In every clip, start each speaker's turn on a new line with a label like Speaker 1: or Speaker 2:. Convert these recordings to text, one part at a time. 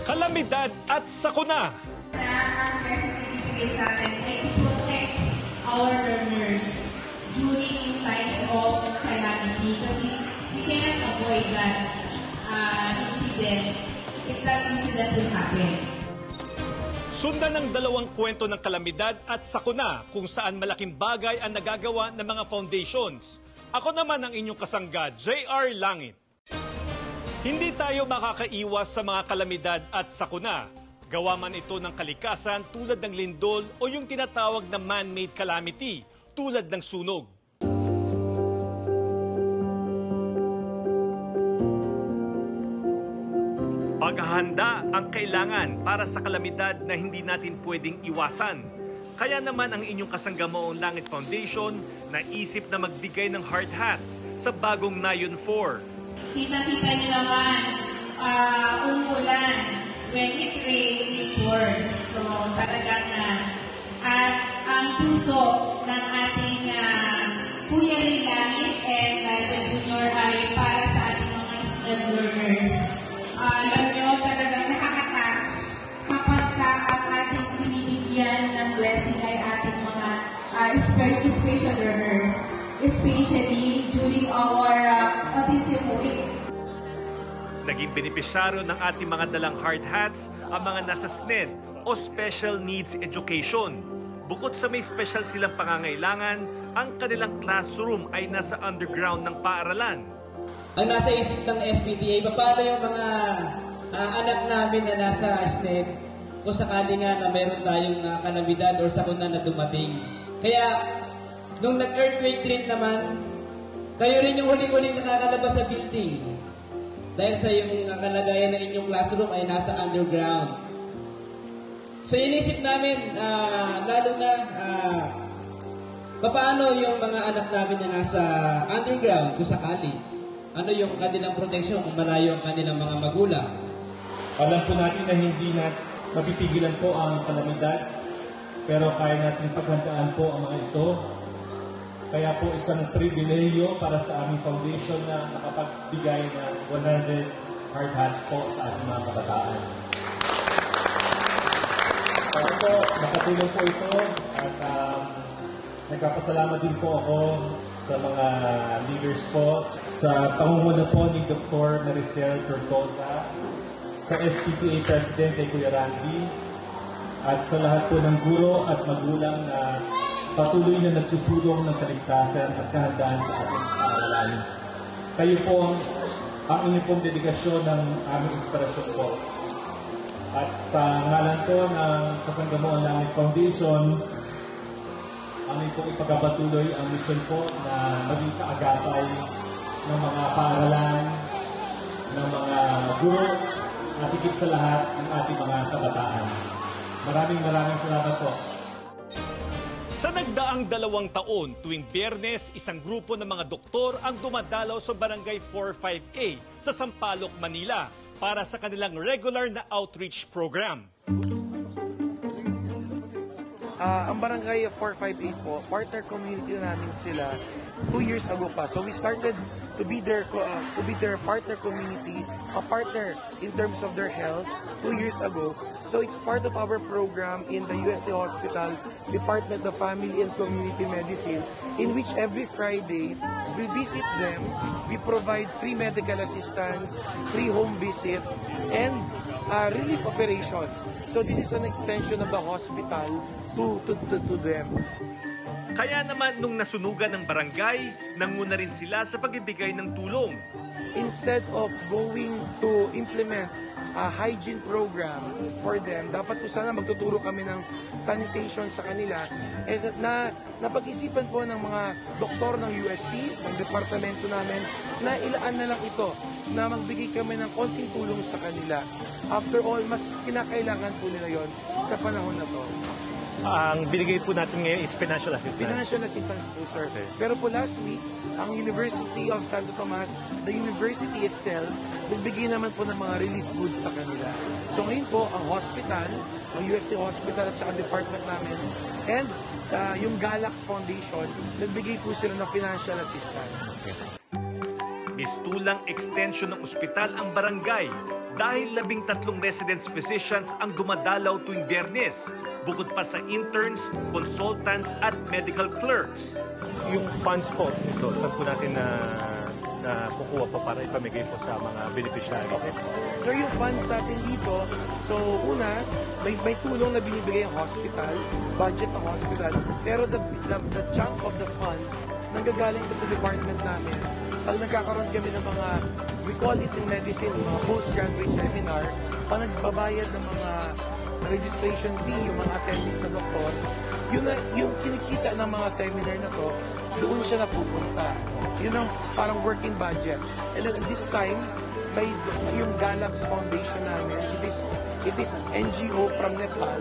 Speaker 1: Kalamidad at sakuna.
Speaker 2: Na ang blessing na ibibigay sa atin ay to protect our learners during times of calamity kasi we cannot avoid that incident if that incident will happen.
Speaker 1: Sundan ng dalawang kwento ng kalamidad at sakuna kung saan malaking bagay ang nagagawa ng mga foundations. Ako naman ang inyong kasangga, JR Langit. Hindi tayo makakaiwas sa mga kalamidad at sakuna. Gawa man ito ng kalikasan tulad ng lindol o yung tinatawag na man-made calamity tulad ng sunog. Paghahanda ang kailangan para sa kalamidad na hindi natin pwedeng iwasan. Kaya naman ang inyong kasanggamoong Langit Foundation naisip na magbigay ng hard hats sa bagong Nayon 4.
Speaker 2: Kita-kita niyo naman, umulan. When it rains, it pours. So talagang at ang puso ng ating Kuya Ray Langit and the Junior ay para sa ating mga student learners. Alam nyo, talagang nakaka-touch kapag ang ating binibigyan ng blessing ay ating mga special learners, especially during our Autism Week.
Speaker 1: Naging benepisyaryo ng ating mga dalang hard hats ang mga nasa SNED o Special Needs Education. Bukod sa may special silang pangangailangan, ang kanilang classroom ay nasa underground ng paaralan.
Speaker 3: Ang nasa isip ng SPDA, paano yung mga anak namin na nasa SNED kung sakali nga na meron tayong kalamidad or sakuna na dumating. Kaya, nung nag-earthquake drill naman, kayo rin yung huling-huling nakakalabas sa building. Dahil sa yung kalagayan ng inyong classroom ay nasa underground. So inisip namin, lalo na, paano yung mga anak namin na nasa underground kung sakali? Ano yung kanilang proteksyon kung malayo ang kanilang mga magulang?
Speaker 4: Alam po natin na hindi na mapipigilan po ang kalamidad, pero kaya natin paghandaan po ang mga ito. Kaya po isang pribilehiyo para sa aming foundation na nakapagbigay ng 100 hard hats po sa ating mga kabataan. Kasi po, nakatulong po ito at nagpapasalamat din po ako sa mga leaders po, sa pangunguna po ni Dr. Maricel Tortosa, sa SPPA President kay Kuya Randy, at sa lahat po ng guro at magulang na patuloy na nagsusulong ng kaligtasan at kahandaan sa ating paaralan. Kayo po ang inyong pong dedikasyon ng aming inspirasyon po. At sa ngalan po ng Kasanggamoang Langit Foundation, amin pong ipagpapatuloy ang misyon po na maging kaagapay ng mga paaralan, ng mga guro, at higit sa lahat ng ating mga kabataan. Maraming salamat po.
Speaker 1: Sa nagdaang 2 taon, tuwing Biyernes, isang grupo ng mga doktor ang dumadalaw sa Barangay 45A sa Sampaloc, Manila para sa kanilang regular na outreach program.
Speaker 5: Ang Barangay 458 po, partner community namin sila 2 years ago pa. So we started to be their partner community, a partner in terms of their health 2 years ago. So it's part of our program in the UST Hospital Department of Family and Community Medicine, in which every Friday we visit them, we provide free medical assistance, free home visit, and relief operations. So this is an extension of the hospital to them.
Speaker 1: Kaya naman nung nasunugan ng barangay, nanguna rin sila sa pagbibigay ng tulong.
Speaker 5: Instead of going to implement a hygiene program for them, dapat po sana magtuturo kami ng sanitation sa kanila. Napag-isipan po ng mga doktor ng UST, ng departamento namin, na ilaan na lang ito, na magbigay kami ng konting tulong sa kanila. After all, mas kinakailangan po nila yon sa panahon na to.
Speaker 1: Ang binigay po natin ngayon is financial assistance.
Speaker 5: Financial assistance po, sir. Okay. Pero po last week, ang University of Santo Tomas, the university itself, nagbigay naman po ng mga relief goods sa kanila. So ngayon po, ang hospital, ang UST Hospital at saka department namin, and yung Galax Foundation, nagbigay po sila ng financial assistance.
Speaker 1: Mistulang extension ng ospital ang barangay dahil 13 residence physicians ang dumadalaw tuwing Biyernes, bukod pa sa interns, consultants at medical clerks.
Speaker 4: Yung funds po, ito, saan po natin na kukuha po para ipamigay po sa mga beneficiary.
Speaker 5: Okay. Sir, yung funds natin dito, so una, may tulong na binibigay ang hospital, budget ng hospital, pero the chunk of the funds nanggagaling ko sa department namin. Pag nagkakaroon kami ng mga, we call it in medicine, mga postgraduate seminar, pag nagbabayad ng mga registration fee, yung mga attendees na doktor, yung kinikita ng mga seminar na to, doon siya napupunta. Yun ang parang working budget. And then this time, may yung Galax Foundation namin, it is an NGO from Nepal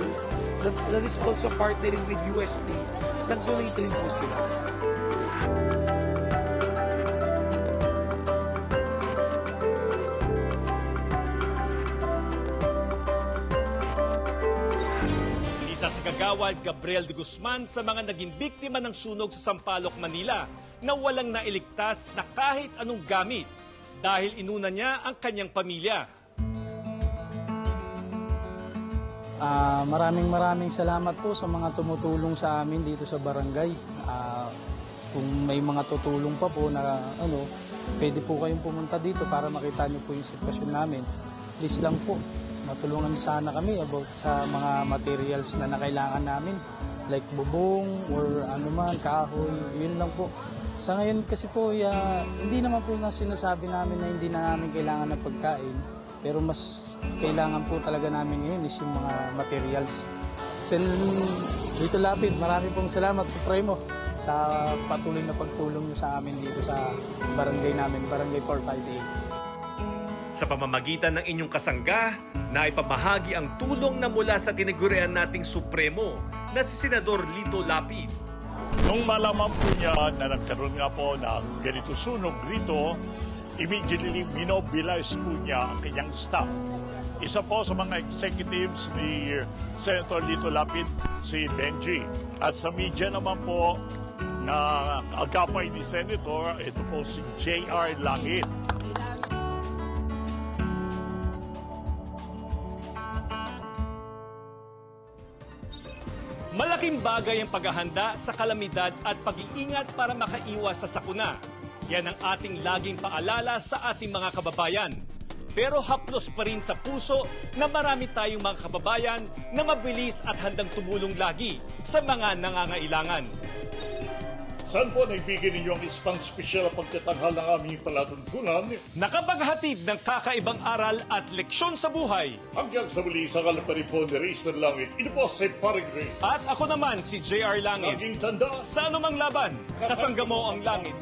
Speaker 5: that is also partnering with USD. Nag-donate rin po sila.
Speaker 1: Kagawad Gabriel de Guzman sa mga naging biktima ng sunog sa Sampaloc, Manila na walang nailigtas na kahit anong gamit dahil inuna niya ang kanyang pamilya.
Speaker 6: Maraming salamat po sa mga tumutulong sa amin dito sa barangay. Kung may mga tutulong pa po na pwede po kayong pumunta dito para makita niyo po yung sitwasyon namin. Please lang po. Matulungan sana kami about sa mga materials na nakailangan namin like bubong or anuman, kahoy, yun lang po. Sa ngayon kasi po, hindi naman po na sinasabi namin na hindi na namin kailangan ng pagkain, pero mas kailangan po talaga namin ngayon is yung mga materials. Dito Lapid, marami pong salamat Supremo sa patuloy na pagtulong niyo sa amin dito sa barangay namin, Barangay 458.
Speaker 1: Sa pamamagitan ng inyong kasangga, na ipamahagi ang tulong na mula sa tinagurian nating Supremo na si Senador Lito Lapid.
Speaker 7: Nung malaman po niya na nagkaroon nga po ng ganito sunog rito, immediately minobilize po niya ang kanyang staff. Isa po sa mga executives ni Senator Lito Lapid, si Benji. At sa media naman po na agapay ni Senator, ito po si J.R. Langit.
Speaker 1: Malaking bagay ang paghahanda sa kalamidad at pag-iingat para makaiwas sa sakuna. Yan ang ating laging paalala sa ating mga kababayan. Pero haplos pa rin sa puso na marami tayong mga kababayan na mabilis at handang tumulong lagi sa mga nangangailangan.
Speaker 7: Saan po naibigay ninyo ang isang spesyal na pagtatanghal ng aming palatuntunan?
Speaker 1: Nakapaghatid ng kakaibang aral at leksyon sa buhay.
Speaker 7: Hanggang sa muli sa kalapari po ni Racer Langit, ito po si Parigre.
Speaker 1: At ako naman si J.R. Langit.
Speaker 7: Laging tanda,
Speaker 1: Sa anumang laban, kasangga mo ang langit.